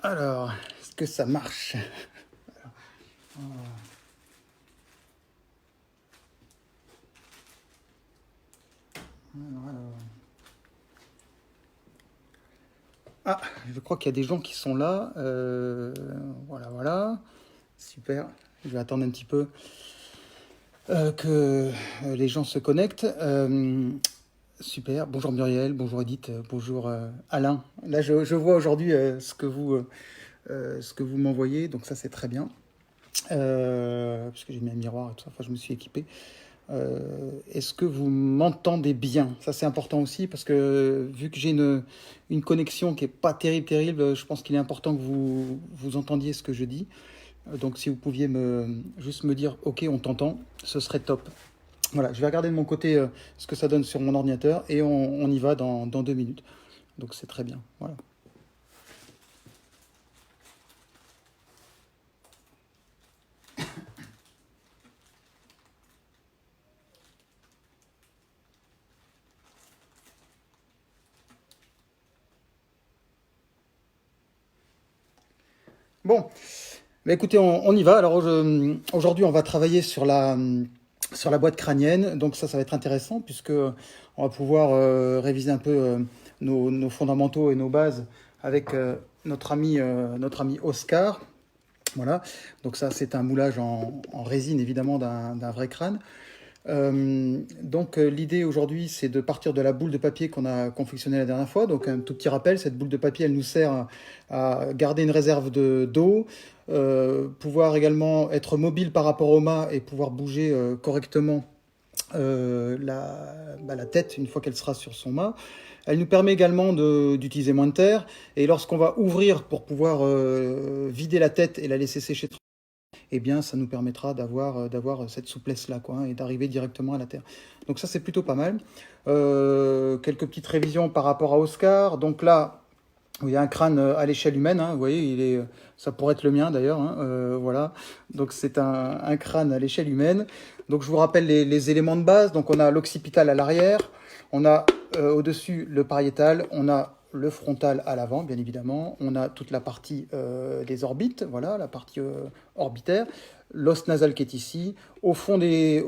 Alors, est-ce que ça marche? Alors. Ah, je crois qu'il y a des gens qui sont là. Voilà, voilà. Super. Je vais attendre un petit peu que les gens se connectent. Super. Bonjour Muriel, bonjour Edith, bonjour Alain. Là, je vois aujourd'hui ce que vous m'envoyez, donc ça c'est très bien. Parce que j'ai mis un miroir et tout ça, enfin je me suis équipé. Est-ce que vous m'entendez bien? Ça c'est important aussi parce que vu que j'ai une connexion qui est pas terrible, je pense qu'il est important que vous entendiez ce que je dis. Donc si vous pouviez juste me dire ok on t'entend, ce serait top. Voilà, je vais regarder de mon côté ce que ça donne sur mon ordinateur et on y va dans 2 minutes. Donc c'est très bien. Voilà. Bon, bah écoutez, on y va. Alors aujourd'hui, on va travailler sur la boîte crânienne. Donc ça va être intéressant puisque on va pouvoir réviser un peu nos fondamentaux et nos bases avec notre ami Oscar. Voilà. Donc ça, c'est un moulage en résine, évidemment, d'un vrai crâne. L'idée aujourd'hui, c'est de partir de la boule de papier qu'on a confectionnée la dernière fois. Donc un tout petit rappel, cette boule de papier, elle nous sert à garder une réserve d'eau, pouvoir également être mobile par rapport au mât et pouvoir bouger correctement la tête une fois qu'elle sera sur son mât. Elle nous permet également d'utiliser moins de terre. Et lorsqu'on va ouvrir pour pouvoir vider la tête et la laisser sécher, eh bien, ça nous permettra d'avoir cette souplesse-là, quoi, et d'arriver directement à la terre. Donc ça, c'est plutôt pas mal. Quelques petites révisions par rapport à Oscar. Donc là, il y a un crâne à l'échelle humaine, hein, vous voyez, ça pourrait être le mien d'ailleurs, hein, voilà. Donc c'est un crâne à l'échelle humaine. Donc je vous rappelle les éléments de base. Donc on a l'occipital à l'arrière, on a au-dessus le pariétal, on a le frontal à l'avant, bien évidemment. On a toute la partie des orbites, voilà, la partie orbitaire. L'os nasal qui est ici. Au fond des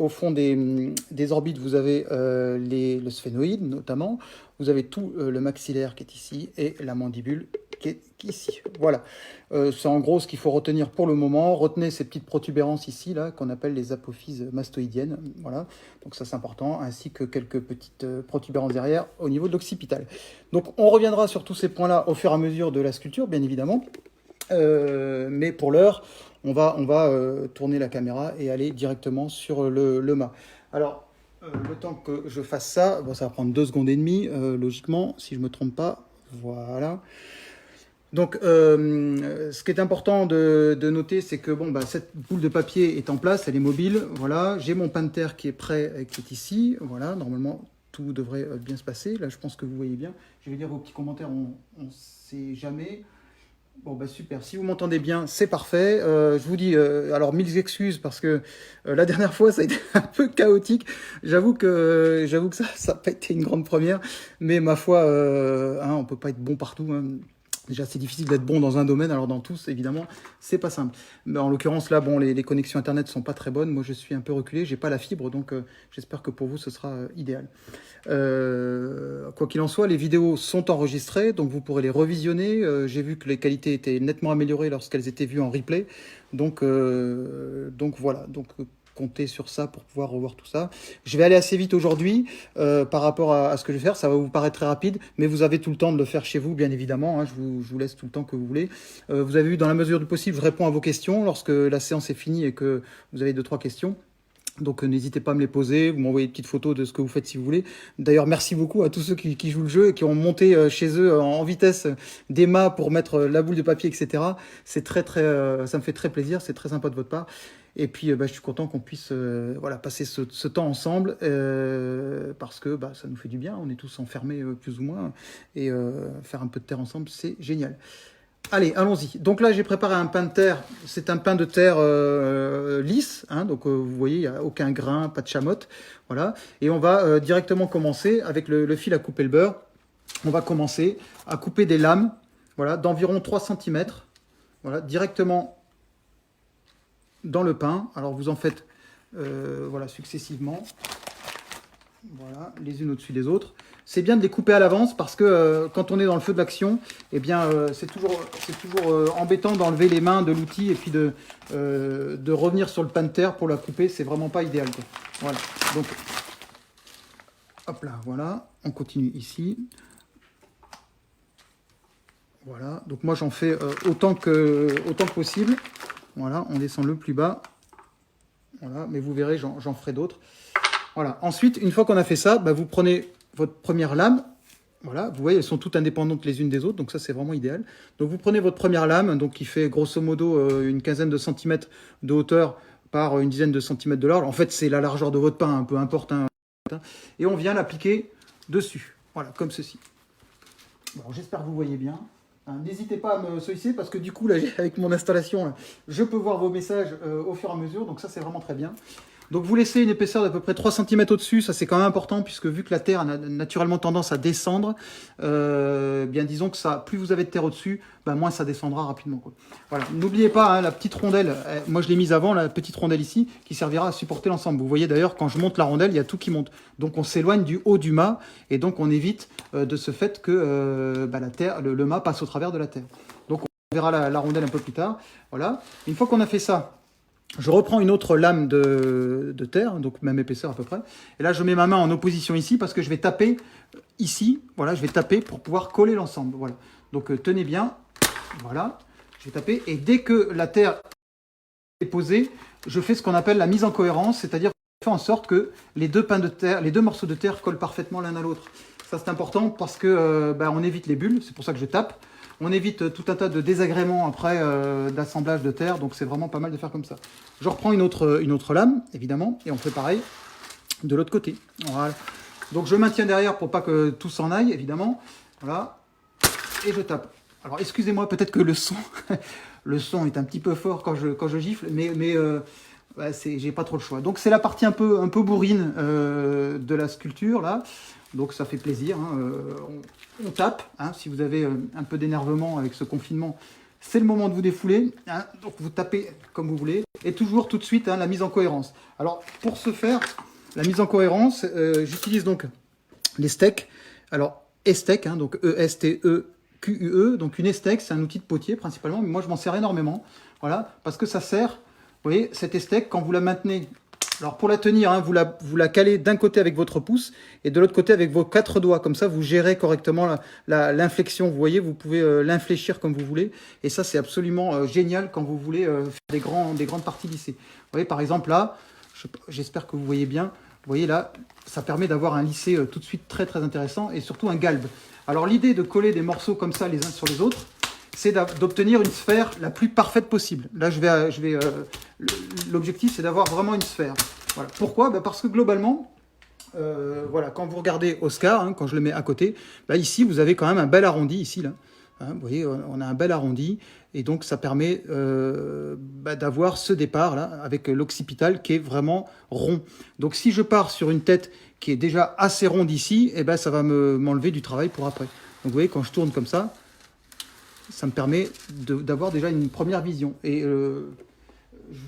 orbites, vous avez le sphénoïde, notamment. Vous avez tout le maxillaire qui est ici et la mandibule qui est ici. Voilà. C'est en gros ce qu'il faut retenir pour le moment. Retenez ces petites protubérances ici, là, qu'on appelle les apophyses mastoïdiennes. Voilà. Donc ça, c'est important. Ainsi que quelques petites protubérances derrière au niveau de l'occipital. Donc on reviendra sur tous ces points-là au fur et à mesure de la sculpture, bien évidemment. Mais pour l'heure, on va tourner la caméra et aller directement sur le mât. Alors, le temps que je fasse ça, bon, ça va prendre 2 secondes et demie, logiquement, si je ne me trompe pas. Voilà. Donc, ce qui est important de noter, c'est que bon, cette boule de papier est en place, elle est mobile. Voilà, j'ai mon pain de terre qui est prêt, qui est ici. Voilà, normalement, tout devrait bien se passer. Là, je pense que vous voyez bien. Je vais lire vos petits commentaires, on ne sait jamais. Bon, super, si vous m'entendez bien, c'est parfait. Je vous dis, alors 1000 excuses parce que la dernière fois, ça a été un peu chaotique. J'avoue que ça n'a pas été une grande première, mais ma foi, on ne peut pas être bon partout, hein. Déjà, c'est difficile d'être bon dans un domaine, alors dans tous, évidemment, c'est pas simple. Mais en l'occurrence, là, bon, les connexions Internet sont pas très bonnes. Moi, je suis un peu reculé, j'ai pas la fibre, donc j'espère que pour vous, ce sera idéal. Quoi qu'il en soit, les vidéos sont enregistrées, donc vous pourrez les revisionner. J'ai vu que les qualités étaient nettement améliorées lorsqu'elles étaient vues en replay. Donc voilà. Donc compter sur ça pour pouvoir revoir tout ça. Je vais aller assez vite aujourd'hui par rapport à ce que je vais faire. Ça va vous paraître très rapide, mais vous avez tout le temps de le faire chez vous, bien évidemment, hein. Je vous laisse tout le temps que vous voulez. Vous avez vu, dans la mesure du possible, je réponds à vos questions lorsque la séance est finie et que vous avez 2-3 questions. Donc n'hésitez pas à me les poser, vous m'envoyez des petites photos de ce que vous faites si vous voulez. D'ailleurs, merci beaucoup à tous ceux qui jouent le jeu et qui ont monté chez eux en vitesse des mâts pour mettre la boule de papier, etc. C'est ça me fait très plaisir, c'est très sympa de votre part. Et puis je suis content qu'on puisse passer ce temps ensemble parce que ça nous fait du bien, on est tous enfermés plus ou moins et faire un peu de terre ensemble, c'est génial. Allez, allons-y. Donc là, j'ai préparé un pain de terre. C'est un pain de terre lisse, hein, donc vous voyez, il n'y a aucun grain, pas de chamotte. Voilà. Et on va directement commencer avec le fil à couper le beurre. On va commencer à couper des lames, voilà, d'environ 3 cm. voilà, directement dans le pain. Alors vous en faites voilà, successivement, voilà, les unes au-dessus des autres. C'est bien de les couper à l'avance parce que quand on est dans le feu de l'action, eh bien c'est toujours embêtant d'enlever les mains de l'outil et puis de revenir sur le pain de terre pour la couper. C'est vraiment pas idéal, quoi. Voilà, donc hop là, voilà, on continue ici. Voilà, donc moi j'en fais autant que possible. Voilà, on descend le plus bas. Voilà, mais vous verrez, j'en ferai d'autres. Voilà, ensuite, une fois qu'on a fait ça, bah, vous prenez votre première lame. Voilà, vous voyez, elles sont toutes indépendantes les unes des autres, donc ça c'est vraiment idéal. Donc vous prenez votre première lame, donc qui fait grosso modo une quinzaine de centimètres de hauteur par une dizaine de centimètres de large. En fait, c'est la largeur de votre pain, hein, peu importe. Hein. Et on vient l'appliquer dessus. Voilà, comme ceci. Bon, j'espère que vous voyez bien. N'hésitez pas à me solliciter parce que du coup, là, avec mon installation, là, je peux voir vos messages au fur et à mesure. Donc ça, c'est vraiment très bien. Donc vous laissez une épaisseur d'à peu près 3 cm au-dessus. Ça, c'est quand même important puisque vu que la terre a naturellement tendance à descendre, bien disons que ça, plus vous avez de terre au-dessus, ben, moins ça descendra rapidement, quoi. Voilà. N'oubliez pas hein, la petite rondelle. Moi, je l'ai mise avant, la petite rondelle ici, qui servira à supporter l'ensemble. Vous voyez d'ailleurs, quand je monte la rondelle, il y a tout qui monte. Donc on s'éloigne du haut du mât et donc on évite de ce fait que la terre, le mât passe au travers de la terre. Donc on verra la rondelle un peu plus tard. Voilà. Une fois qu'on a fait ça, je reprends une autre lame de terre, donc même épaisseur à peu près. Et là, je mets ma main en opposition ici parce que je vais taper ici. Voilà, je vais taper pour pouvoir coller l'ensemble. Voilà. Donc tenez bien. Voilà. Je vais taper. Et dès que la terre est posée, je fais ce qu'on appelle la mise en cohérence, c'est-à-dire que je fais en sorte que les deux pains de terre, les deux morceaux de terre collent parfaitement l'un à l'autre. Ça, c'est important parce que on évite les bulles. C'est pour ça que je tape. On évite tout un tas de désagréments après d'assemblage de terre, donc c'est vraiment pas mal de faire comme ça. Je reprends une autre lame, évidemment, et on fait pareil de l'autre côté. Voilà. Donc je maintiens derrière pour pas que tout s'en aille, évidemment. Voilà. Et je tape. Alors excusez-moi, peut-être que le son, le son est un petit peu fort quand je gifle, mais j'ai pas trop le choix. Donc c'est la partie un peu bourrine de la sculpture, là. Donc ça fait plaisir, hein. On tape, hein. Si vous avez un peu d'énervement avec ce confinement, c'est le moment de vous défouler, hein. Donc vous tapez comme vous voulez, et toujours tout de suite hein, la mise en cohérence. Alors pour ce faire, la mise en cohérence, j'utilise donc les steaks. Alors Estec, hein, donc E-S-T-E-Q-U-E, donc une Estec, c'est un outil de potier principalement, mais moi je m'en sers énormément, voilà, parce que ça sert, vous voyez, cette Estec, quand vous la maintenez. Alors pour la tenir, hein, vous la calez d'un côté avec votre pouce et de l'autre côté avec vos 4 doigts. Comme ça, vous gérez correctement l'inflexion. Vous voyez, vous pouvez l'infléchir comme vous voulez. Et ça, c'est absolument génial quand vous voulez faire des grandes parties lissées. Vous voyez, par exemple, là, j'espère que vous voyez bien. Vous voyez là, ça permet d'avoir un lissé tout de suite très très intéressant et surtout un galbe. Alors l'idée de coller des morceaux comme ça les uns sur les autres, c'est d'obtenir une sphère la plus parfaite possible. Là, l'objectif, c'est d'avoir vraiment une sphère. Voilà. Pourquoi? Parce que globalement, voilà, quand vous regardez Oscar, hein, quand je le mets à côté, là, ici, vous avez quand même un bel arrondi, ici, là. Hein, vous voyez, on a un bel arrondi, et donc ça permet d'avoir ce départ, là, avec l'occipital qui est vraiment rond. Donc si je pars sur une tête qui est déjà assez ronde ici, eh ben, ça va m'enlever du travail pour après. Donc vous voyez, quand je tourne comme ça me permet d'avoir déjà une première vision. Et je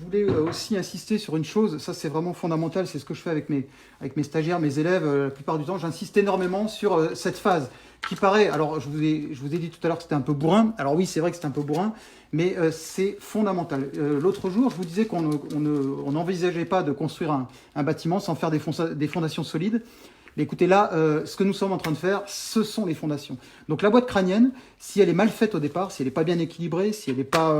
voulais aussi insister sur une chose, ça c'est vraiment fondamental, c'est ce que je fais avec mes stagiaires, mes élèves, la plupart du temps, j'insiste énormément sur cette phase qui paraît, alors je vous ai dit tout à l'heure que c'était un peu bourrin, alors oui c'est vrai que c'est un peu bourrin, mais c'est fondamental. L'autre jour, je vous disais qu'on n'envisageait pas de construire un bâtiment sans faire des fondations solides. Mais écoutez, là, ce que nous sommes en train de faire, ce sont les fondations. Donc la boîte crânienne, si elle est mal faite au départ, si elle n'est pas bien équilibrée, si elle n'est pas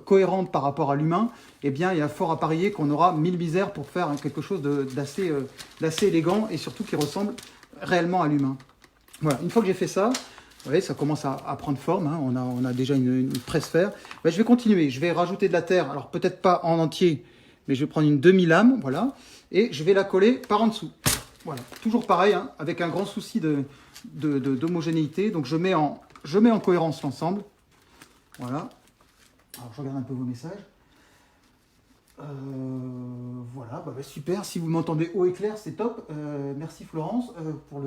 cohérente par rapport à l'humain, eh bien, il y a fort à parier qu'on aura 1000 misères pour faire quelque chose d'assez élégant et surtout qui ressemble réellement à l'humain. Voilà, une fois que j'ai fait ça, vous voyez, ça commence à prendre forme, hein, on a déjà une presse-fer. Ben, je vais continuer, je vais rajouter de la terre, alors peut-être pas en entier, mais je vais prendre une demi-lame, voilà, et je vais la coller par en dessous. Voilà, toujours pareil, hein, avec un grand souci d'homogénéité. Donc je mets en cohérence l'ensemble. Voilà. Alors je regarde un peu vos messages. Voilà, super. Si vous m'entendez haut et clair, c'est top. Merci Florence pour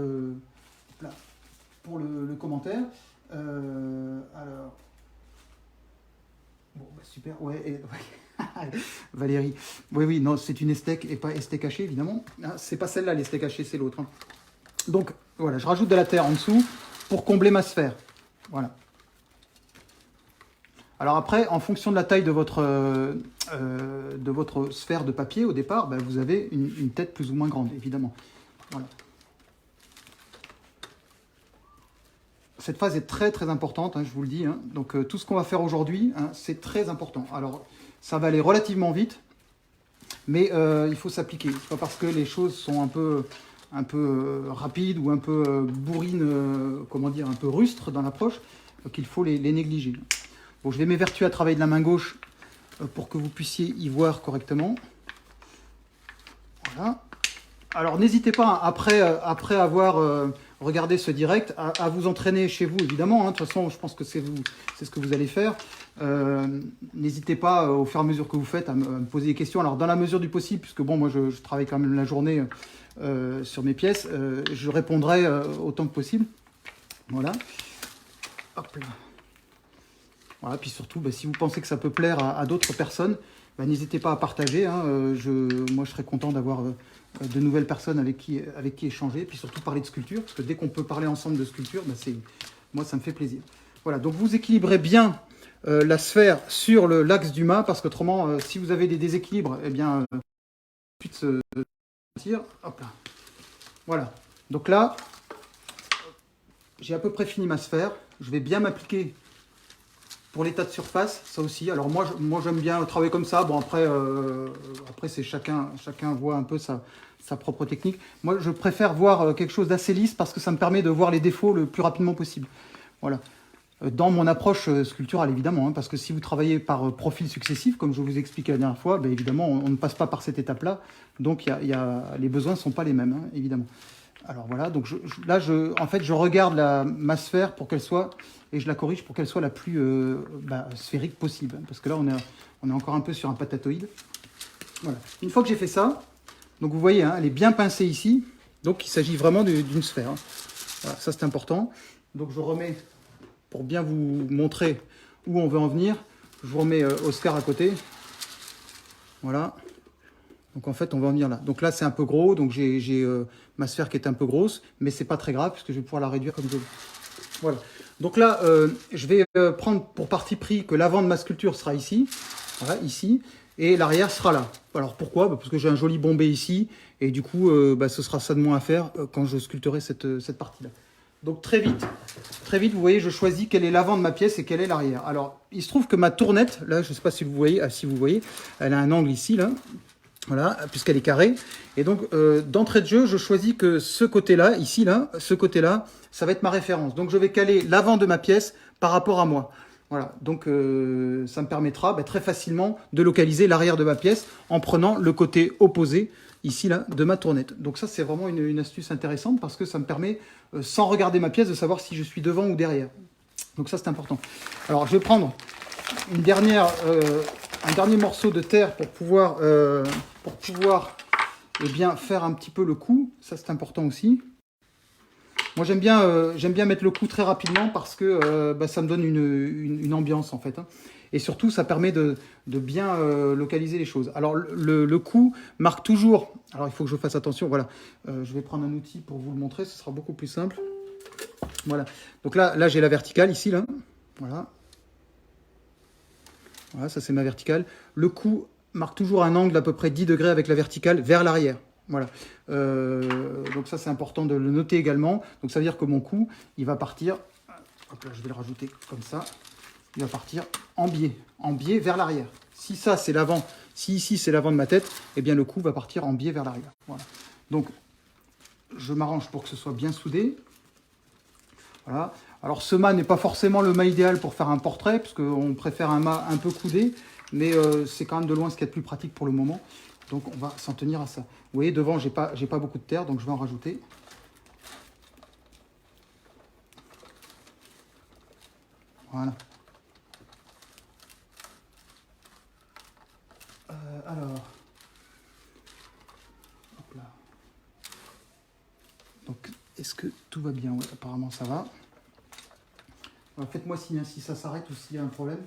le commentaire. Alors, Bon, bah, super, ouais, ouais. Valérie. Oui, oui, non, c'est une steak et pas steak haché, évidemment. Ah, c'est pas celle-là, les steaks hachés, c'est l'autre, hein. Donc, voilà, je rajoute de la terre en dessous pour combler ma sphère. Voilà. Alors après, en fonction de la taille de votre sphère de papier au départ, ben, vous avez une tête plus ou moins grande, évidemment. Voilà. Cette phase est très très importante, hein, je vous le dis, hein. Donc tout ce qu'on va faire aujourd'hui, hein, c'est très important. Alors, ça va aller relativement vite, mais il faut s'appliquer. C'est pas parce que les choses sont un peu rapides ou un peu bourrines, comment dire, un peu rustres dans l'approche, qu'il faut les négliger. Bon, je vais m'évertuer à travailler de la main gauche pour que vous puissiez y voir correctement. Voilà. Alors n'hésitez pas, après avoir regardé ce direct, à vous entraîner chez vous, évidemment, hein. De toute façon, je pense que c'est ce que vous allez faire. N'hésitez pas, au fur et à mesure que vous faites, à me poser des questions. Alors dans la mesure du possible, puisque bon, moi je travaille quand même la journée sur mes pièces, je répondrai autant que possible. Voilà. Hop là. Voilà, puis surtout, bah, si vous pensez que ça peut plaire à d'autres personnes, bah, n'hésitez pas à partager, hein. Moi, je serais content d'avoir de nouvelles personnes avec qui échanger, puis surtout parler de sculpture, parce que dès qu'on peut parler ensemble de sculpture, bah, moi, ça me fait plaisir. Voilà, donc vous équilibrez bien la sphère sur l'axe du mât, parce qu'autrement, si vous avez des déséquilibres, eh bien, ensuite se tire. Hop là. Voilà. Donc là, j'ai à peu près fini ma sphère. Je vais bien m'appliquer pour l'état de surface, ça aussi. Alors moi j'aime bien travailler comme ça. Bon, après c'est chacun voit un peu sa propre technique. Moi, je préfère voir quelque chose d'assez lisse parce que ça me permet de voir les défauts le plus rapidement possible. Voilà. Dans mon approche sculpturale, évidemment, hein, parce que si vous travaillez par profil successif, comme je vous expliquais la dernière fois, ben, évidemment, on ne passe pas par cette étape-là. Donc, les besoins ne sont pas les mêmes, hein, évidemment. Alors voilà, donc là, en fait, je regarde ma sphère pour qu'elle soit, et je la corrige pour qu'elle soit la plus sphérique possible. Parce que là, on est encore un peu sur un patatoïde. Voilà. Une fois que j'ai fait ça, donc vous voyez, hein, elle est bien pincée ici. Donc, il s'agit vraiment d'une sphère, hein. Voilà, ça, c'est important. Donc, je remets, pour bien vous montrer où on veut en venir, je vous remets Oscar à côté. Voilà. Donc en fait, on va en venir là. Donc là, c'est un peu gros, donc j'ai ma sphère qui est un peu grosse, mais c'est pas très grave, puisque je vais pouvoir la réduire comme je veux. Voilà. Donc là, je vais prendre pour parti pris que l'avant de ma sculpture sera ici, voilà, ici, et l'arrière sera là. Alors pourquoi? Parce que j'ai un joli bombé ici, et du coup, ce sera ça de moins à faire quand je sculpterai cette partie-là. Donc très vite, vous voyez, je choisis quel est l'avant de ma pièce et quel est l'arrière. Alors, il se trouve que ma tournette, là, je ne sais pas si vous voyez, elle a un angle ici, là, voilà, puisqu'elle est carrée. Et donc, d'entrée de jeu, je choisis que ce côté-là, ici, là, ce côté-là, ça va être ma référence. Donc, je vais caler l'avant de ma pièce par rapport à moi. Voilà, donc ça me permettra très facilement de localiser l'arrière de ma pièce en prenant le côté opposé, ici, là, de ma tournette. Donc ça, c'est vraiment une astuce intéressante parce que ça me permet, sans regarder ma pièce, de savoir si je suis devant ou derrière. Donc ça, c'est important. Alors, je vais prendre un dernier morceau de terre pour pouvoir faire un petit peu le coup. Ça, c'est important aussi. Moi, j'aime bien mettre le coup très rapidement parce que ça me donne une ambiance, en fait, hein. Et surtout, ça permet de bien localiser les choses. Alors, le coup marque toujours... Alors, il faut que je fasse attention. Voilà. Je vais prendre un outil pour vous le montrer. Ce sera beaucoup plus simple. Voilà. Donc là j'ai la verticale, ici, là. Voilà. Voilà, ça c'est ma verticale. Le coup marque toujours un angle d'à peu près 10 degrés avec la verticale vers l'arrière. Voilà. Donc ça c'est important de le noter également. Donc ça veut dire que mon coup, il va partir, hop là, je vais le rajouter comme ça, il va partir en biais vers l'arrière. Si ça c'est l'avant, si ici c'est l'avant de ma tête, eh bien le coup va partir en biais vers l'arrière. Voilà. Donc je m'arrange pour que ce soit bien soudé. Voilà. Alors ce mât n'est pas forcément le mât idéal pour faire un portrait, parce qu'on préfère un mât un peu coudé, mais c'est quand même de loin ce qui est le plus pratique pour le moment. Donc on va s'en tenir à ça. Vous voyez, devant, j'ai pas beaucoup de terre, donc je vais en rajouter. Voilà. Alors. Hop là. Donc, est-ce que tout va bien? Ouais, apparemment ça va. Faites-moi signe si ça s'arrête ou s'il y a un problème.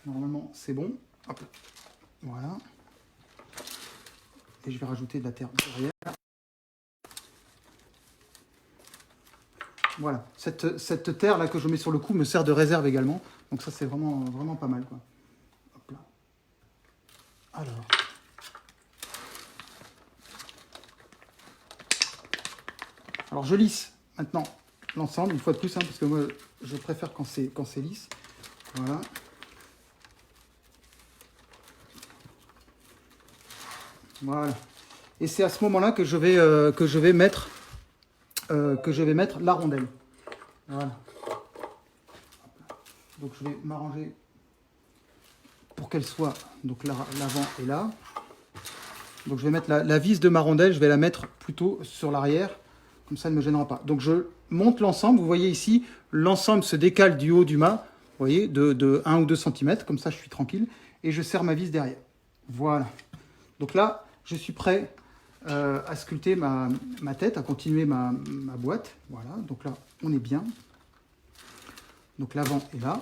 Normalement, c'est bon. Hop là. Voilà. Et je vais rajouter de la terre derrière. Voilà. Cette terre là que je mets sur le cou me sert de réserve également. Donc ça, c'est vraiment, vraiment pas mal, quoi. Hop là. Alors. Alors, je lisse maintenant l'ensemble, une fois de plus, hein, parce que moi, je préfère quand c'est lisse. Voilà. Voilà. Et c'est à ce moment-là que je vais mettre la rondelle. Voilà. Donc je vais m'arranger pour qu'elle soit donc l'avant et là. Donc je vais mettre la vis de ma rondelle, je vais la mettre plutôt sur l'arrière, comme ça elle ne me gênera pas. Donc je monte l'ensemble, vous voyez ici, l'ensemble se décale du haut du mât, vous voyez, de 1 ou 2 cm, comme ça je suis tranquille, et je serre ma vis derrière. Voilà. Donc là, je suis prêt à sculpter ma tête, à continuer ma boîte. Voilà, donc là, on est bien. Donc l'avant est là.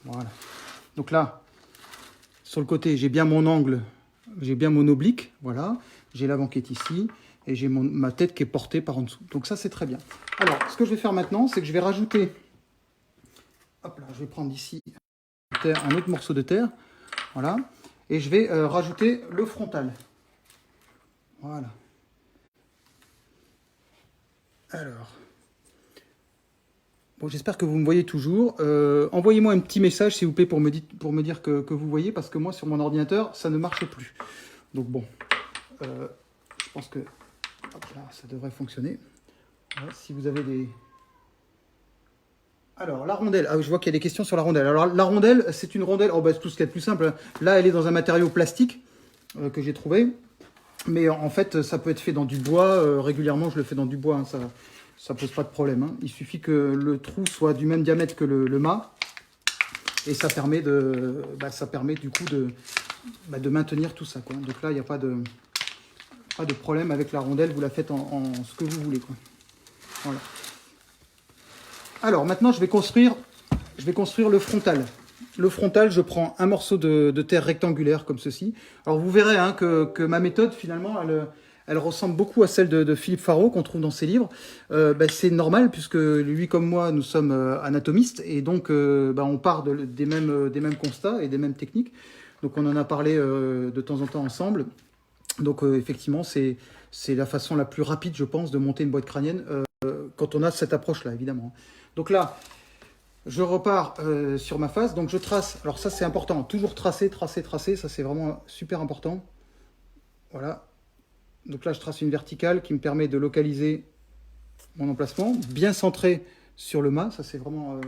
Voilà. Donc là, sur le côté, j'ai bien mon angle, j'ai bien mon oblique. Voilà. J'ai l'avant qui est ici et j'ai ma tête qui est portée par en dessous. Donc ça, c'est très bien. Alors, ce que je vais faire maintenant, c'est que je vais rajouter... Hop là, je vais prendre ici un autre morceau de terre. Voilà. Et je vais rajouter le frontal. Voilà. Alors... Bon, j'espère que vous me voyez toujours. Envoyez-moi un petit message, s'il vous plaît, pour me dire que vous voyez, parce que moi, sur mon ordinateur, ça ne marche plus. Donc bon, je pense que hop là, ça devrait fonctionner. Voilà, si vous avez des... Alors, la rondelle. Ah, je vois qu'il y a des questions sur la rondelle. Alors, la rondelle, c'est une rondelle... Oh, bah, c'est tout ce qu'il y a de plus simple. Là, elle est dans un matériau plastique que j'ai trouvé. Mais en fait, ça peut être fait dans du bois. Régulièrement, je le fais dans du bois. Hein, ça pose pas de problème. Hein. Il suffit que le trou soit du même diamètre que le mât. Et ça permet, du coup de maintenir tout ça, quoi. Donc là, il n'y a pas de problème avec la rondelle. Vous la faites en ce que vous voulez, quoi. Voilà. Alors maintenant, je vais construire le frontal. Le frontal, je prends un morceau de terre rectangulaire comme ceci. Alors vous verrez hein, que ma méthode, finalement, elle ressemble beaucoup à celle de Philippe Farreau qu'on trouve dans ses livres. C'est normal puisque lui comme moi, nous sommes anatomistes et donc on part des mêmes constats et des mêmes techniques. Donc on en a parlé de temps en temps ensemble. Donc effectivement, c'est la façon la plus rapide, je pense, de monter une boîte crânienne quand on a cette approche-là, évidemment. Donc là, je repars sur ma face, donc je trace. Alors ça, c'est important, toujours tracer, ça c'est vraiment super important. Voilà. Donc là, je trace une verticale qui me permet de localiser mon emplacement, bien centré sur le mât, ça c'est vraiment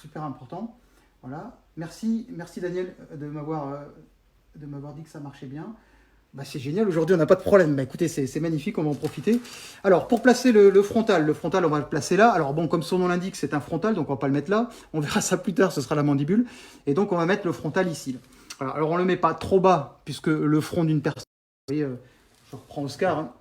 super important. Voilà. Merci Daniel de m'avoir dit que ça marchait bien. Bah, c'est génial, aujourd'hui on n'a pas de problème. Bah, écoutez, c'est magnifique, on va en profiter. Alors pour placer le frontal, on va le placer là. Alors bon, comme son nom l'indique, c'est un frontal, donc on va pas le mettre là. On verra ça plus tard, ce sera la mandibule. Et donc on va mettre le frontal ici. Là. Voilà. Alors on ne le met pas trop bas, puisque le front d'une personne... Vous voyez, je reprends Oscar. Hein.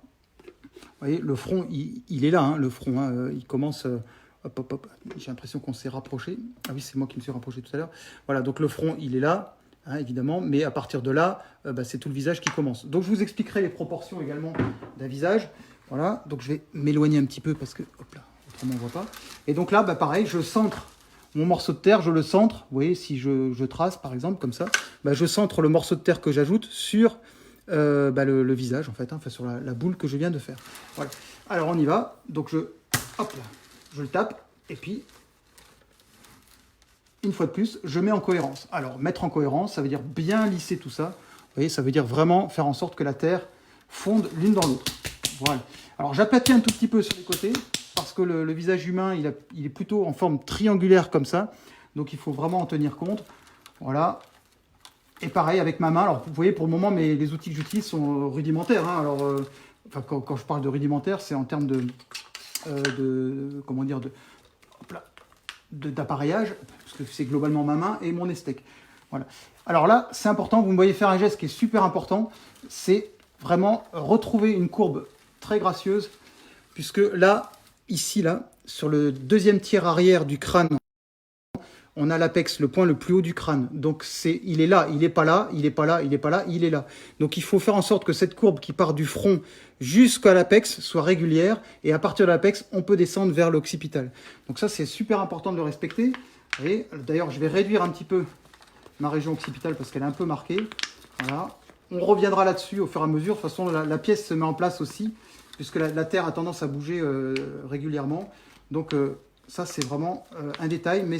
Vous voyez, le front, il est là, hein, le front. Hein, il commence... hop, hop, hop. J'ai l'impression qu'on s'est rapproché. Ah oui, c'est moi qui me suis rapproché tout à l'heure. Voilà, donc le front, il est là. Hein, évidemment, mais à partir de là, c'est tout le visage qui commence. Donc je vous expliquerai les proportions également d'un visage. Voilà, donc je vais m'éloigner un petit peu parce que, hop là, autrement on ne voit pas. Et donc là, pareil, je centre mon morceau de terre, je le centre. Vous voyez, si je trace par exemple comme ça, je centre le morceau de terre que j'ajoute sur le visage en fait, hein, enfin sur la boule que je viens de faire. Voilà. Alors on y va. Donc hop là, je le tape et puis... Une fois de plus, je mets en cohérence. Alors, mettre en cohérence, ça veut dire bien lisser tout ça. Vous voyez, ça veut dire vraiment faire en sorte que la terre fonde l'une dans l'autre. Voilà. Alors, j'aplatis un tout petit peu sur les côtés, parce que le visage humain, il est plutôt en forme triangulaire comme ça. Donc, il faut vraiment en tenir compte. Voilà. Et pareil avec ma main. Alors, vous voyez, pour le moment, les outils que j'utilise sont rudimentaires. Hein. Alors, quand je parle de rudimentaire, c'est en termes d'appareillage, parce que c'est globalement ma main et mon estèque. Voilà. Alors là, c'est important, vous me voyez faire un geste qui est super important, c'est vraiment retrouver une courbe très gracieuse, puisque là, ici, là, sur le deuxième tiers arrière du crâne, on a l'apex, le point le plus haut du crâne. Donc il est là, il n'est pas là, il n'est pas là, il n'est pas là, il est là. Donc il faut faire en sorte que cette courbe qui part du front jusqu'à l'apex soit régulière, et à partir de l'apex, on peut descendre vers l'occipital. Donc ça, c'est super important de le respecter. Et d'ailleurs, je vais réduire un petit peu ma région occipitale parce qu'elle est un peu marquée. Voilà. On reviendra là-dessus au fur et à mesure. De toute façon, la pièce se met en place aussi, puisque la terre a tendance à bouger régulièrement. Donc ça, c'est vraiment un détail, mais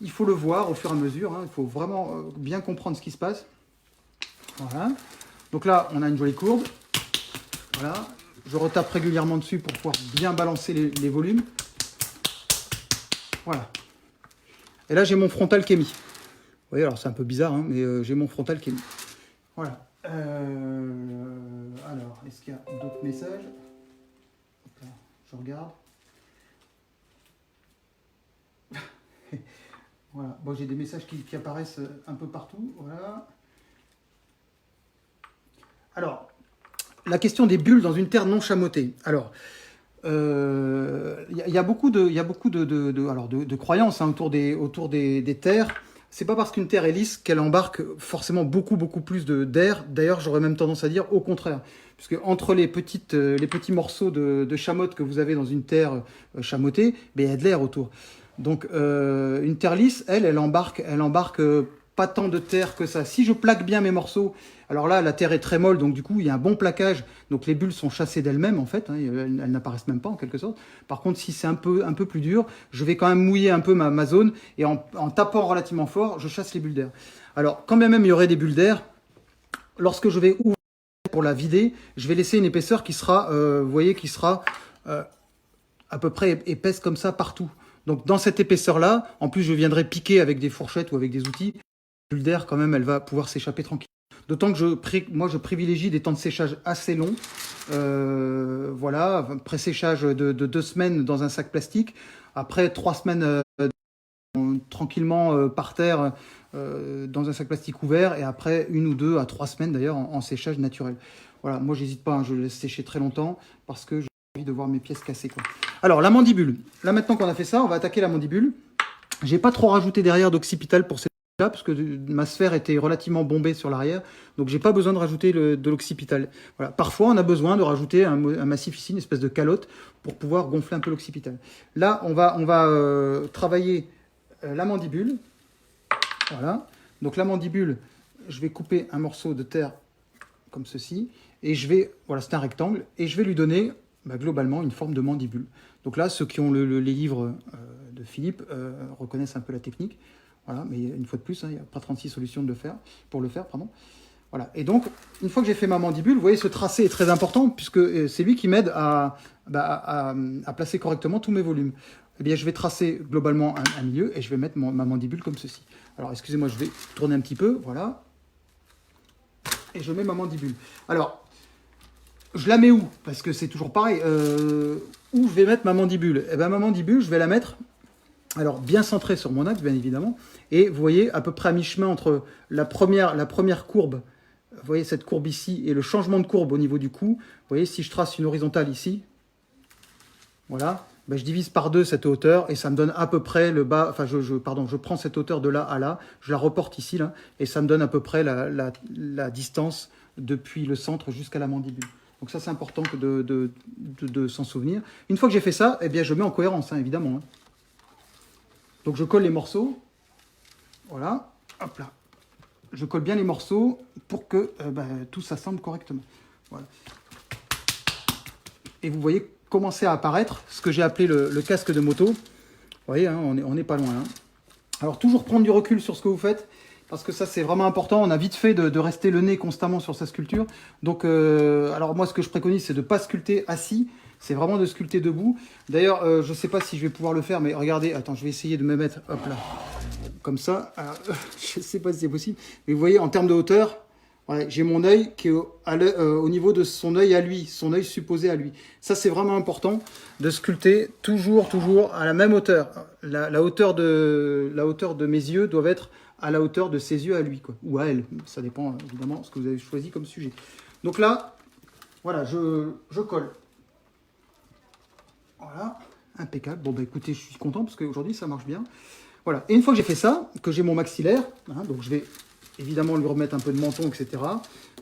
il faut le voir au fur et à mesure. Hein. Il faut vraiment bien comprendre ce qui se passe. Voilà. Donc là, on a une jolie courbe. Voilà. Je retape régulièrement dessus pour pouvoir bien balancer les volumes. Voilà. Et là, j'ai mon frontal qui est mis. Vous voyez, alors c'est un peu bizarre, hein, mais j'ai mon frontal qui est mis. Voilà. Alors, est-ce qu'il y a d'autres messages? Là, je regarde. Voilà. Bon, j'ai des messages qui apparaissent un peu partout. Voilà. Alors, la question des bulles dans une terre non chamotée. Alors, il y a beaucoup de croyances hein, autour des terres. C'est pas parce qu'une terre est lisse qu'elle embarque forcément beaucoup plus d'air. D'ailleurs, j'aurais même tendance à dire au contraire. Puisque entre les petits morceaux de chamotte que vous avez dans une terre chamotée, ben, il y a de l'air autour. Donc une terre lisse, elle embarque pas tant de terre que ça. Si je plaque bien mes morceaux, alors là, la terre est très molle, donc du coup, il y a un bon plaquage. Donc les bulles sont chassées d'elles-mêmes, en fait. Hein, elles n'apparaissent même pas, en quelque sorte. Par contre, si c'est un peu plus dur, je vais quand même mouiller un peu ma zone. Et en tapant relativement fort, je chasse les bulles d'air. Alors, quand bien même il y aurait des bulles d'air, lorsque je vais ouvrir pour la vider, je vais laisser une épaisseur qui sera, vous voyez, qui sera à peu près épaisse comme ça partout. Donc dans cette épaisseur-là, en plus je viendrai piquer avec des fourchettes ou avec des outils, la bulle d'air quand même elle va pouvoir s'échapper tranquille. D'autant que moi je privilégie des temps de séchage assez longs. Voilà, pré-séchage de 2 semaines dans un sac plastique. Après 3 semaines tranquillement par terre dans un sac plastique ouvert. Et après 1 ou 2 à 3 semaines d'ailleurs en séchage naturel. Voilà, moi j'hésite pas, hein, je le laisse sécher très longtemps parce que j'ai envie de voir mes pièces cassées, quoi. Alors, la mandibule. Là, maintenant qu'on a fait ça, on va attaquer la mandibule. J'ai pas trop rajouté derrière d'occipital pour cette là parce que ma sphère était relativement bombée sur l'arrière. Donc, j'ai pas besoin de rajouter de l'occipital. Voilà. Parfois, on a besoin de rajouter un massif ici, une espèce de calotte, pour pouvoir gonfler un peu l'occipital. Là, on va travailler la mandibule. Voilà. Donc, la mandibule, je vais couper un morceau de terre comme ceci. Et je vais, voilà, c'est un rectangle. Et je vais lui donner globalement une forme de mandibule. Donc là, ceux qui ont les livres de Philippe reconnaissent un peu la technique. Voilà, mais une fois de plus, hein, il n'y a pas 36 solutions pour le faire. Pardon. Voilà. Et donc, une fois que j'ai fait ma mandibule, vous voyez, ce tracé est très important puisque c'est lui qui m'aide à placer correctement tous mes volumes. Eh bien, je vais tracer globalement un milieu et je vais mettre ma mandibule comme ceci. Alors, excusez-moi, je vais tourner un petit peu. Voilà. Et je mets ma mandibule. Alors, je la mets où? Parce que c'est toujours pareil. Où je vais mettre ma mandibule? Eh bien, ma mandibule, je vais la mettre, alors bien centrée sur mon axe, bien évidemment. Et vous voyez, à peu près à mi-chemin entre la première courbe, vous voyez cette courbe ici, et le changement de courbe au niveau du cou. Vous voyez, si je trace une horizontale ici, voilà, ben, je divise par 2 cette hauteur, et ça me donne à peu près le bas, enfin, je prends cette hauteur de là à là, je la reporte ici, là, et ça me donne à peu près la distance depuis le centre jusqu'à la mandibule. Donc ça, c'est important de s'en souvenir. Une fois que j'ai fait ça, eh bien, je mets en cohérence, hein, évidemment. Hein. Donc je colle les morceaux. Voilà. Hop là. Je colle bien les morceaux pour que tout s'assemble correctement. Voilà. Et vous voyez commencer à apparaître ce que j'ai appelé le casque de moto. Vous voyez, hein, on n'est pas loin. Hein. Alors toujours prendre du recul sur ce que vous faites. Parce que ça, c'est vraiment important. On a vite fait de rester le nez constamment sur sa sculpture. Donc, alors moi, ce que je préconise, c'est de ne pas sculpter assis. C'est vraiment de sculpter debout. D'ailleurs, je ne sais pas si je vais pouvoir le faire, mais regardez. Attends, je vais essayer de me mettre, hop là, comme ça. Alors, je ne sais pas si c'est possible. Mais vous voyez, en termes de hauteur, ouais, j'ai mon œil qui est au niveau de son œil à lui, son œil supposé à lui. Ça, c'est vraiment important de sculpter toujours à la même hauteur. La hauteur de mes yeux doivent être à la hauteur de ses yeux à lui, quoi, ou à elle. Ça dépend évidemment de ce que vous avez choisi comme sujet. Donc là, voilà, je colle. Voilà, impeccable. Bon, bah écoutez, je suis content parce qu'aujourd'hui, ça marche bien. Voilà. Et une fois que j'ai fait ça, que j'ai mon maxillaire, hein, donc je vais évidemment lui remettre un peu de menton, etc.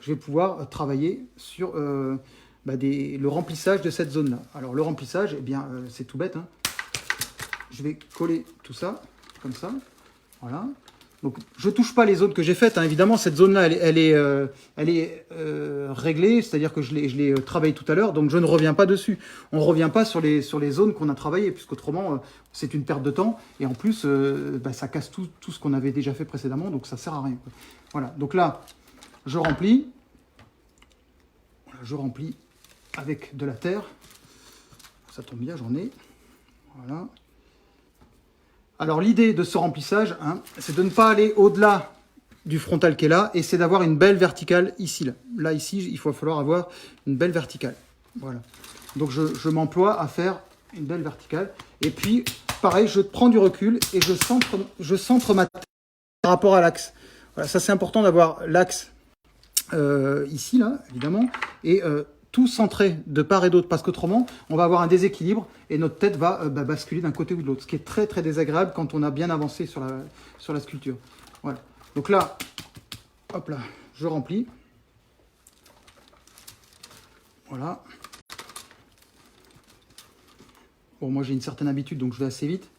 Je vais pouvoir travailler sur le remplissage de cette zone-là. Alors le remplissage, eh bien, c'est tout bête, hein. Je vais coller tout ça, comme ça. Voilà. Donc je ne touche pas les zones que j'ai faites, hein. Évidemment, cette zone-là, elle est réglée, c'est-à-dire que je l'ai travaillé tout à l'heure, donc je ne reviens pas dessus. On ne revient pas sur les zones qu'on a travaillées, puisqu'autrement, c'est une perte de temps, et en plus, ça casse tout ce qu'on avait déjà fait précédemment, donc ça ne sert à rien, quoi. Voilà, donc là, je remplis. Voilà, je remplis avec de la terre. Ça tombe bien, j'en ai. Voilà. Alors l'idée de ce remplissage, hein, c'est de ne pas aller au-delà du frontal qui est là, et c'est d'avoir une belle verticale ici. Là, ici, il va falloir avoir une belle verticale. Voilà. Donc je m'emploie à faire une belle verticale. Et puis, pareil, je prends du recul et je centre ma tête par rapport à l'axe. Voilà, ça c'est important d'avoir l'axe ici, là, évidemment, et tout centré de part et d'autre, parce qu'autrement, on va avoir un déséquilibre et notre tête va basculer d'un côté ou de l'autre, ce qui est très très désagréable quand on a bien avancé sur la sculpture. Voilà. Donc là, hop là, je remplis. Voilà. Bon, moi j'ai une certaine habitude, donc je vais assez vite.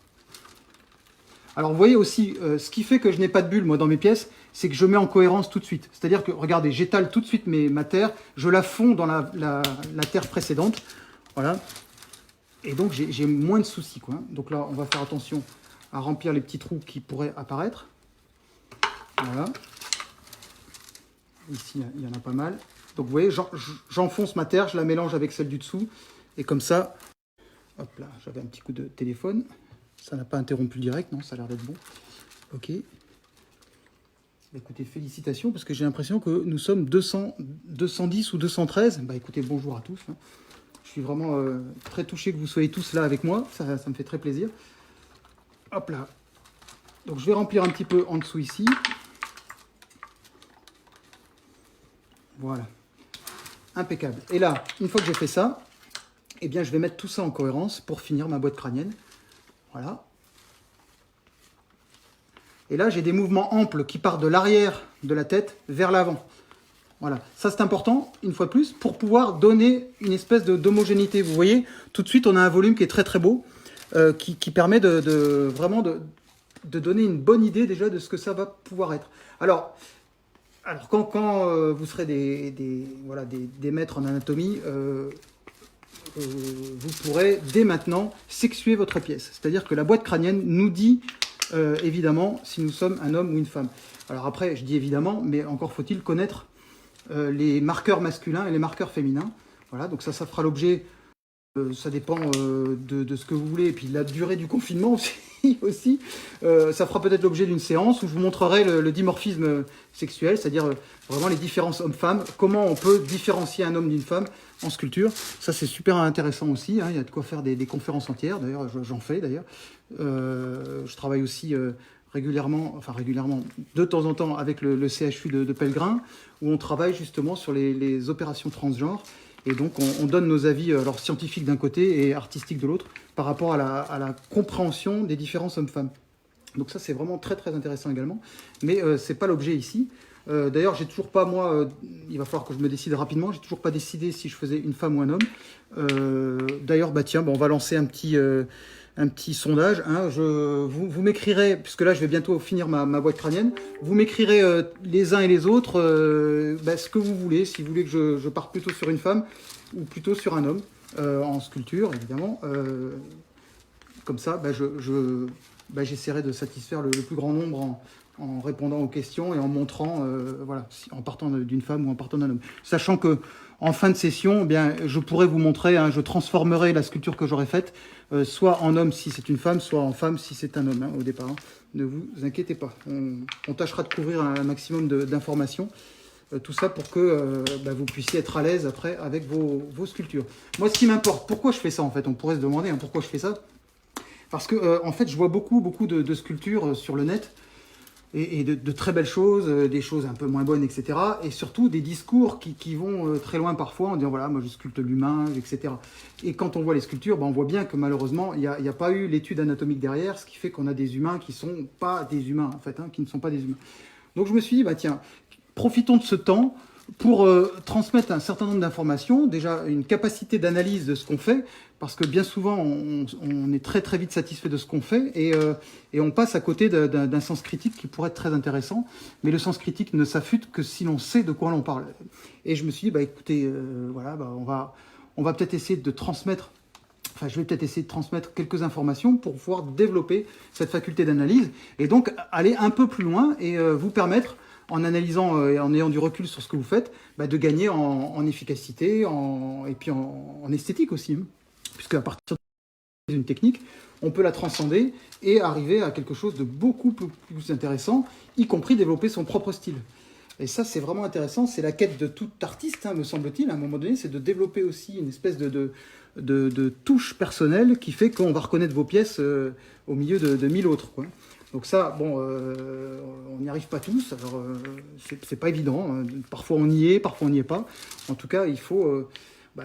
Alors vous voyez aussi, ce qui fait que je n'ai pas de bulle, moi, dans mes pièces, c'est que je mets en cohérence tout de suite. C'est-à-dire que, regardez, j'étale tout de suite ma terre, je la fonds dans la terre précédente. Voilà. Et donc, j'ai moins de soucis, quoi. Donc là, on va faire attention à remplir les petits trous qui pourraient apparaître. Voilà. Ici, il y en a pas mal. Donc, vous voyez, j'enfonce ma terre, je la mélange avec celle du dessous. Et comme ça, hop là, j'avais un petit coup de téléphone. Ça n'a pas interrompu le direct, non, ça a l'air d'être bon. Ok. Écoutez, félicitations, parce que j'ai l'impression que nous sommes 210 ou 213. Bah écoutez, bonjour à tous, hein. Je suis vraiment très touché que vous soyez tous là avec moi. Ça me fait très plaisir. Hop là. Donc je vais remplir un petit peu en dessous ici. Voilà. Impeccable. Et là, une fois que j'ai fait ça, eh bien, je vais mettre tout ça en cohérence pour finir ma boîte crânienne. Voilà. Et là, j'ai des mouvements amples qui partent de l'arrière de la tête vers l'avant. Voilà. Ça, c'est important, une fois de plus, pour pouvoir donner une espèce d'homogénéité. Vous voyez, tout de suite, on a un volume qui est très, très beau, qui permet vraiment de donner une bonne idée déjà de ce que ça va pouvoir être. Alors quand vous serez des maîtres en anatomie, vous pourrez dès maintenant sexuer votre pièce. C'est-à-dire que la boîte crânienne nous dit évidemment si nous sommes un homme ou une femme. Alors après, je dis évidemment, mais encore faut-il connaître les marqueurs masculins et les marqueurs féminins. Voilà, donc ça fera l'objet, ça dépend de ce que vous voulez, et puis de la durée du confinement aussi. Ça fera peut-être l'objet d'une séance où je vous montrerai le dimorphisme sexuel, c'est-à-dire vraiment les différences hommes-femmes, comment on peut différencier un homme d'une femme en sculpture. Ça, c'est super intéressant aussi, hein. Il y a de quoi faire des conférences entières, d'ailleurs, j'en fais d'ailleurs. Je travaille aussi régulièrement, de temps en temps avec le CHU de Pellegrin, où on travaille justement sur les opérations transgenres. Et donc, on donne nos avis alors scientifiques d'un côté et artistiques de l'autre par rapport à la compréhension des différences hommes-femmes. Donc ça, c'est vraiment très, très intéressant également. Mais ce n'est pas l'objet ici. D'ailleurs, j'ai toujours pas, moi, il va falloir que je me décide rapidement, j'ai toujours pas décidé si je faisais une femme ou un homme. D'ailleurs, tiens, on va lancer un petit sondage, hein. Vous m'écrirez, puisque là je vais bientôt finir ma boîte crânienne, vous m'écrirez les uns et les autres ce que vous voulez, si vous voulez que je parte plutôt sur une femme ou plutôt sur un homme, en sculpture évidemment. Comme ça, j'essaierai de satisfaire le plus grand nombre en répondant aux questions et en montrant, en partant d'une femme ou en partant d'un homme. Sachant que en fin de session, je pourrais vous montrer, hein, je transformerai la sculpture que j'aurai faite, soit en homme si c'est une femme, soit en femme si c'est un homme, hein, au départ. Hein. Ne vous inquiétez pas. On tâchera de couvrir un maximum d'informations. Tout ça pour que vous puissiez être à l'aise après avec vos sculptures. Moi, ce qui m'importe, pourquoi je fais ça en fait? On pourrait se demander pourquoi je fais ça. Parce que en fait, je vois beaucoup de sculptures sur le net et de très belles choses, des choses un peu moins bonnes, etc. Et surtout des discours qui vont très loin parfois en disant voilà, moi je sculpte l'humain, etc. Et quand on voit les sculptures, on voit bien que malheureusement, il n'y a pas eu l'étude anatomique derrière, ce qui fait qu'on a des humains qui ne sont pas des humains, en fait, qui ne sont pas des humains. Donc je me suis dit, tiens, profitons de ce temps pour transmettre un certain nombre d'informations, déjà une capacité d'analyse de ce qu'on fait, parce que bien souvent, on est très très vite satisfait de ce qu'on fait, et on passe à côté d'un sens critique qui pourrait être très intéressant, mais le sens critique ne s'affûte que si l'on sait de quoi l'on parle. Et je me suis dit, écoutez, voilà, on va peut-être essayer de transmettre, enfin je vais peut-être essayer de transmettre quelques informations pour pouvoir développer cette faculté d'analyse, et donc aller un peu plus loin, et vous permettre, en analysant et en ayant du recul sur ce que vous faites, de gagner en efficacité et puis en esthétique aussi. Puisque à partir d'une technique, on peut la transcender et arriver à quelque chose de beaucoup plus intéressant, y compris développer son propre style. Et ça, c'est vraiment intéressant. C'est la quête de tout artiste, me semble-t-il, à un moment donné, c'est de développer aussi une espèce de touche personnelle qui fait qu'on va reconnaître vos pièces au milieu de 1000 autres, quoi. Donc ça, on n'y arrive pas tous, alors c'est pas évident, parfois on y est, parfois on n'y est pas. En tout cas, il faut,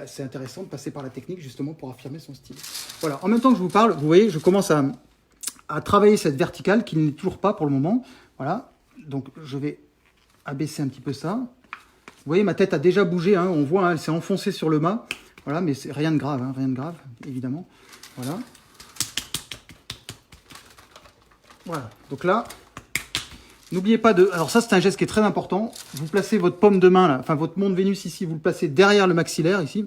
c'est intéressant de passer par la technique justement pour affirmer son style. Voilà, en même temps que je vous parle, vous voyez, je commence à travailler cette verticale qui n'est toujours pas pour le moment. Voilà, donc je vais abaisser un petit peu ça. Vous voyez, ma tête a déjà bougé, on voit, elle s'est enfoncée sur le mât. Voilà, mais c'est rien de grave, rien de grave, évidemment. Voilà. Voilà, donc là, n'oubliez pas de... Alors ça, c'est un geste qui est très important. Vous placez votre paume de main, là, enfin votre mont de Vénus ici, vous le placez derrière le maxillaire, ici.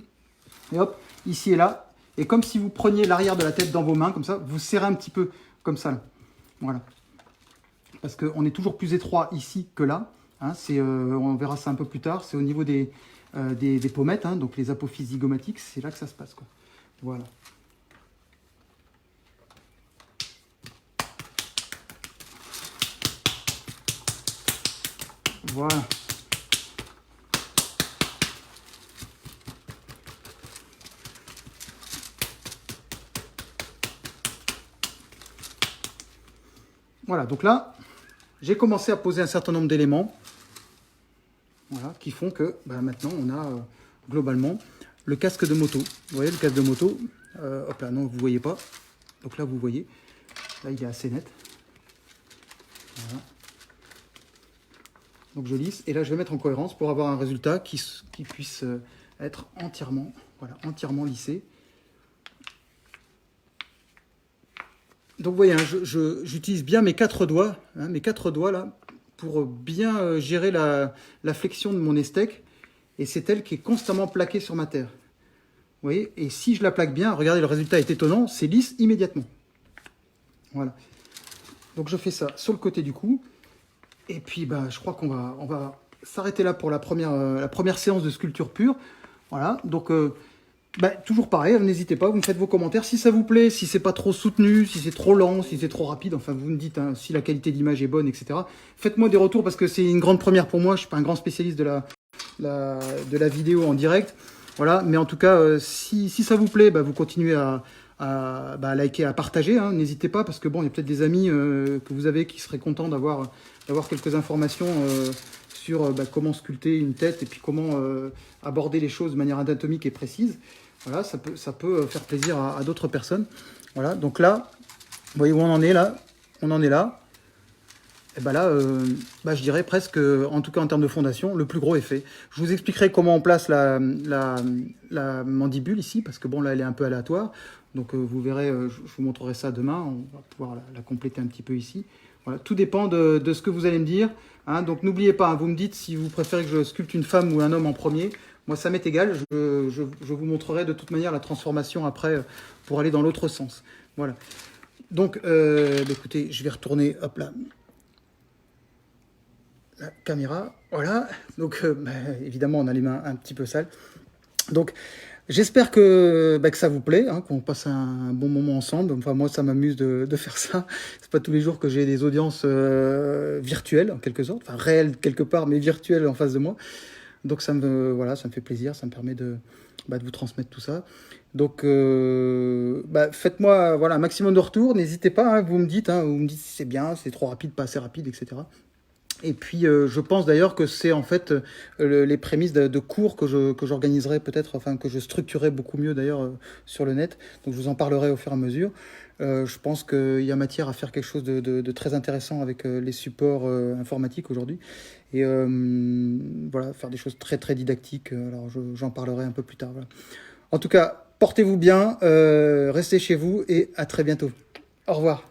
Et hop, ici et là. Et comme si vous preniez l'arrière de la tête dans vos mains, comme ça, vous serrez un petit peu, comme ça, là. Voilà. Parce qu'on est toujours plus étroit ici que là. On verra ça un peu plus tard. C'est au niveau des pommettes, donc les apophyses zygomatiques, c'est là que ça se passe, quoi. Voilà. Voilà. Voilà, donc là, j'ai commencé à poser un certain nombre d'éléments, voilà, qui font que maintenant on a globalement le casque de moto. Vous voyez le casque de moto, hop là, non, vous ne voyez pas. Donc là, vous voyez, là il est assez net. Voilà. Donc je lisse, et là je vais mettre en cohérence pour avoir un résultat qui puisse être entièrement, voilà, entièrement lissé. Donc vous voyez, j'utilise bien mes 4 doigts, là, pour bien gérer la flexion de mon estèque, et c'est elle qui est constamment plaquée sur ma terre. Vous voyez, et si je la plaque bien, regardez, le résultat est étonnant, c'est lisse immédiatement. Voilà. Donc je fais ça sur le côté du cou. Et puis, je crois qu'on va s'arrêter là pour la première séance de sculpture pure. Voilà, donc toujours pareil, n'hésitez pas, vous me faites vos commentaires. Si ça vous plaît, si c'est pas trop soutenu, si c'est trop lent, si c'est trop rapide, enfin vous me dites si la qualité d'image est bonne, etc. Faites-moi des retours parce que c'est une grande première pour moi. Je ne suis pas un grand spécialiste de la vidéo en direct. Voilà, mais en tout cas, si ça vous plaît, vous continuez à liker, à partager, n'hésitez pas, parce que il y a peut-être des amis que vous avez qui seraient contents d'avoir quelques informations sur comment sculpter une tête et puis comment aborder les choses de manière anatomique et précise. Voilà, ça peut faire plaisir à d'autres personnes. Voilà, donc là, vous voyez où on en est là. On en est là. Et là, je dirais presque, en tout cas en termes de fondation, le plus gros est fait. Je vous expliquerai comment on place la mandibule ici, parce que là, elle est un peu aléatoire. Donc vous verrez, je vous montrerai ça demain. On va pouvoir la compléter un petit peu ici. Voilà, tout dépend de ce que vous allez me dire. Donc n'oubliez pas, vous me dites si vous préférez que je sculpte une femme ou un homme en premier. Moi, ça m'est égal. Je vous montrerai de toute manière la transformation après pour aller dans l'autre sens. Voilà. Donc, écoutez, je vais retourner, hop là, la caméra. Voilà. Donc, évidemment, on a les mains un petit peu sales. Donc, j'espère que ça vous plaît, qu'on passe un bon moment ensemble. Enfin, moi, ça m'amuse de faire ça. C'est pas tous les jours que j'ai des audiences virtuelles, en quelque sorte. Enfin, réelles quelque part, mais virtuelles en face de moi. Donc, ça me fait plaisir. Ça me permet de vous transmettre tout ça. Donc, faites-moi voilà, un maximum de retours. N'hésitez pas, vous me dites, vous me dites si c'est bien, c'est trop rapide, pas assez rapide, etc. Et puis, je pense d'ailleurs que c'est en fait les prémices de cours que j'organiserai peut-être, enfin que je structurerai beaucoup mieux d'ailleurs sur le net. Donc, je vous en parlerai au fur et à mesure. Je pense qu'il y a matière à faire quelque chose de très intéressant avec les supports informatiques aujourd'hui. Et voilà, faire des choses très très didactiques. Alors, j'en parlerai un peu plus tard. Voilà. En tout cas, portez-vous bien, restez chez vous et à très bientôt. Au revoir.